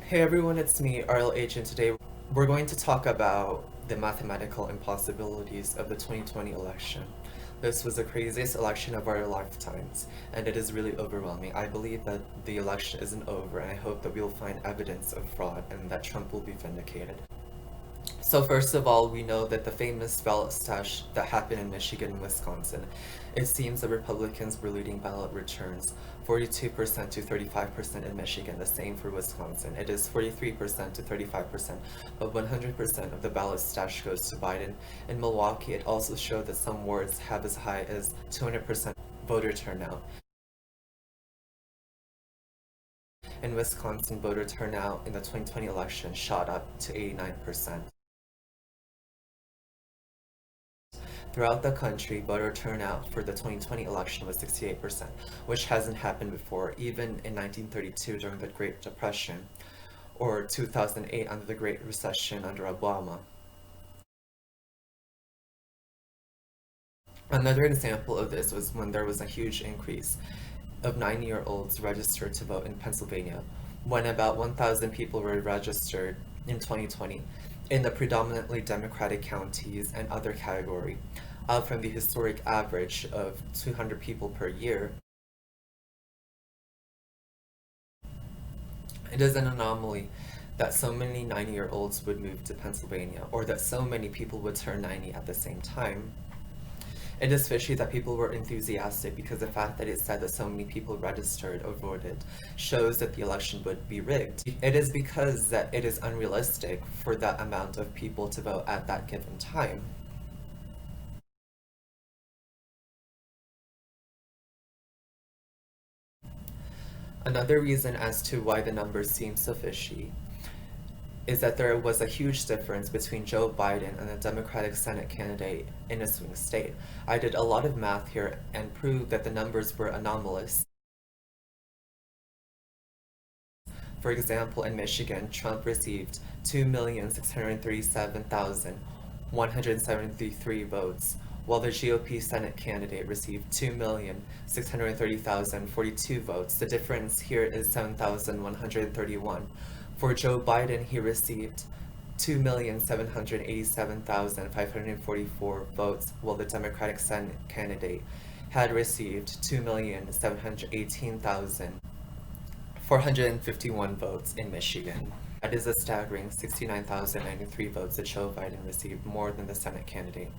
Hey everyone, it's me, RLH, and today we're going to talk about the mathematical impossibilities of the 2020 election. This was the craziest election of our lifetimes, and it is really overwhelming. I believe that the election isn't over, and I hope that we'll find evidence of fraud and that Trump will be vindicated. So first of all, we know that the famous ballot stash that happened in Michigan and Wisconsin, it seems the Republicans were leading ballot returns 42% to 35% in Michigan, the same for Wisconsin. It is 43% to 35%, but 100% of the ballot stash goes to Biden. In Milwaukee, it also showed that some wards have as high as 200% voter turnout. In Wisconsin, voter turnout in the 2020 election shot up to 89%. Throughout the country, voter turnout for the 2020 election was 68%, which hasn't happened before, even in 1932 during the Great Depression, or 2008 under the Great Recession under Obama. Another example of this was when there was a huge increase of 9-year-olds registered to vote in Pennsylvania, when about 1,000 people were registered in 2020 in the predominantly Democratic counties and other category, up from the historic average of 200 people per year. It is an anomaly that so many 90-year-olds would move to Pennsylvania, or that so many people would turn 90 at the same time. It is fishy that people were enthusiastic because the fact that it said that so many people registered or voted shows that the election would be rigged. It is because that it is unrealistic for that amount of people to vote at that given time. Another reason as to why the numbers seem so fishy is that there was a huge difference between Joe Biden and the Democratic Senate candidate in a swing state. I did a lot of math here and proved that the numbers were anomalous. For example, in Michigan, Trump received 2,637,173 votes, while the GOP Senate candidate received 2,630,042 votes. The difference here is 7,131. For Joe Biden, he received 2,787,544 votes, while the Democratic Senate candidate had received 2,718,451 votes in Michigan. That is a staggering 69,093 votes that Joe Biden received, more than the Senate candidate.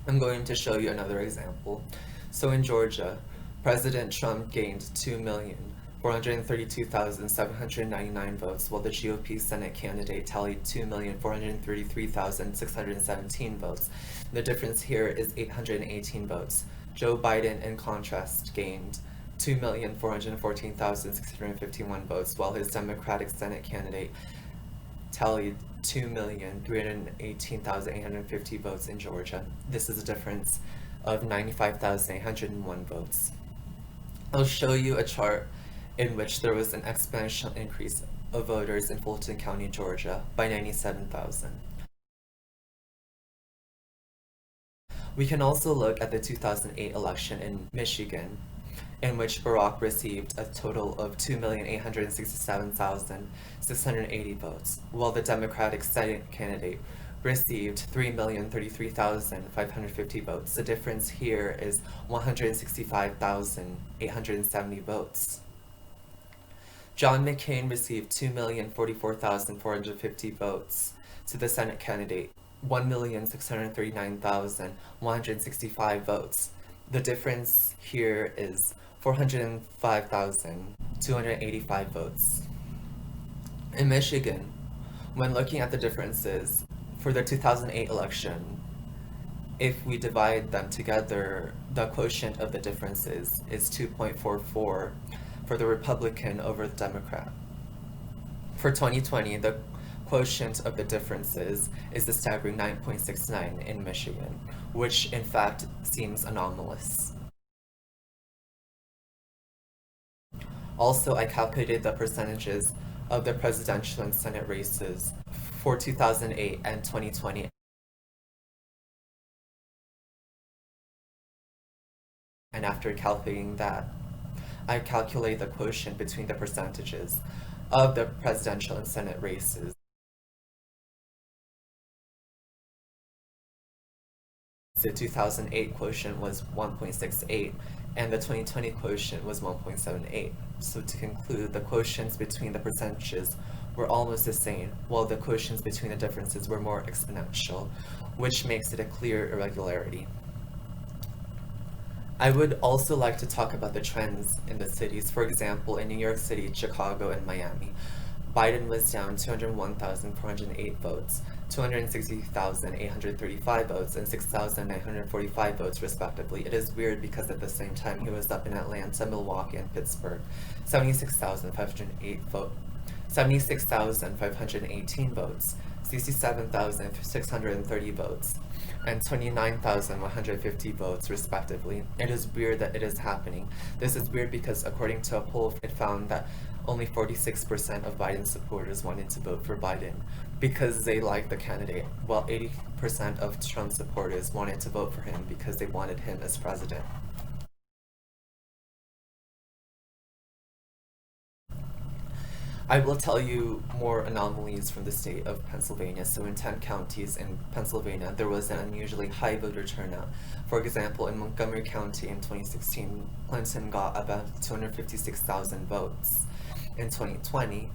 I'm going to show you another example. So in Georgia, President Trump gained 2,432,799 votes, while the GOP Senate candidate tallied 2,433,617 votes. The difference here is 818 votes. Joe Biden, in contrast, gained 2,414,651 votes, while his Democratic Senate candidate tallied 2,318,850 votes in Georgia. This is a difference of 95,801 votes. I'll show you a chart in which there was an exponential increase of voters in Fulton County, Georgia by 97,000. We can also look at the 2008 election in Michigan, in which Barack received a total of 2,867,680 votes, while the Democratic Senate candidate received 3,033,550 votes. The difference here is 165,870 votes. John McCain received 2,044,450 votes to the Senate candidate, 1,639,165 votes. The difference here is 405,285 votes. In Michigan, when looking at the differences for the 2008 election, if we divide them together, the quotient of the differences is 2.44 for the Republican over the Democrat. For 2020, the quotient of the differences is the staggering 9.69 in Michigan, which in fact seems anomalous. Also, I calculated the percentages of the presidential and Senate races for 2008 and 2020. And after calculating that, I calculate the quotient between the percentages. of the presidential and Senate races. The 2008 quotient was 1.68 and the 2020 quotient was 1.78. So to conclude, the quotients between the percentages were almost the same, while the quotients between the differences were more exponential, which makes it a clear irregularity. I would also like to talk about the trends in the cities. For example, in New York City, Chicago, and Miami, Biden was down 201,408 votes, 260,835 votes, and 6,945 votes, respectively. It is weird because at the same time he was up in Atlanta, Milwaukee, and Pittsburgh, 76,518 votes, 67,630 votes, and 29,150 votes, respectively. It is weird that it is happening. This is weird because according to a poll, it found that only 46% of Biden supporters wanted to vote for Biden because they liked the candidate, while 80% of Trump supporters wanted to vote for him because they wanted him as president. I will tell you more anomalies from the state of Pennsylvania. So in 10 counties in Pennsylvania, there was an unusually high voter turnout. For example, in Montgomery County in 2016, Clinton got about 256,000 votes. In 2020,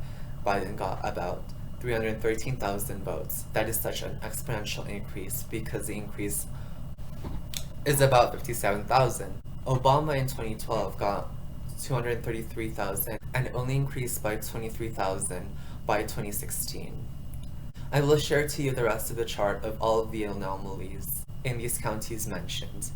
Biden got about 313,000 votes. That is such an exponential increase because the increase is about 57,000. Obama in 2012 got 233,000 and only increased by 23,000 by 2016. I will share to you the rest of the chart of all of the anomalies in these counties mentioned.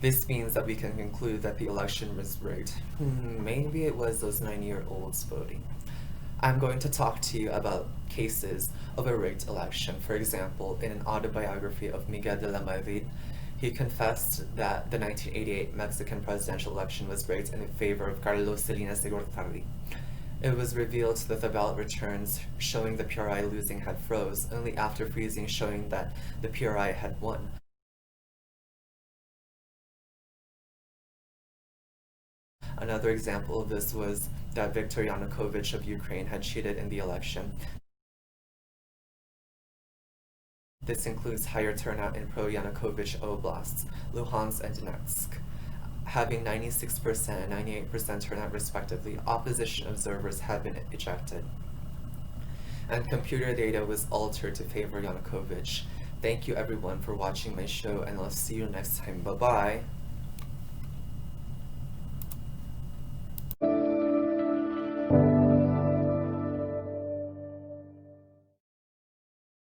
This means that we can conclude that the election was rigged. Maybe it was those 9-year-olds voting. I'm going to talk to you about cases of a rigged election. For example, in an autobiography of Miguel de la Madrid, he confessed that the 1988 Mexican presidential election was rigged in favor of Carlos Salinas de Gortari. It was revealed that the ballot returns showing the PRI losing had froze only after freezing showing that the PRI had won. Another example of this was that Viktor Yanukovych of Ukraine had cheated in the election. This includes higher turnout in pro-Yanukovych oblasts, Luhansk and Donetsk, having 96% and 98% turnout respectively. Opposition observers have been ejected. And computer data was altered to favor Yanukovych. Thank you everyone for watching my show, and I'll see you next time. Bye-bye!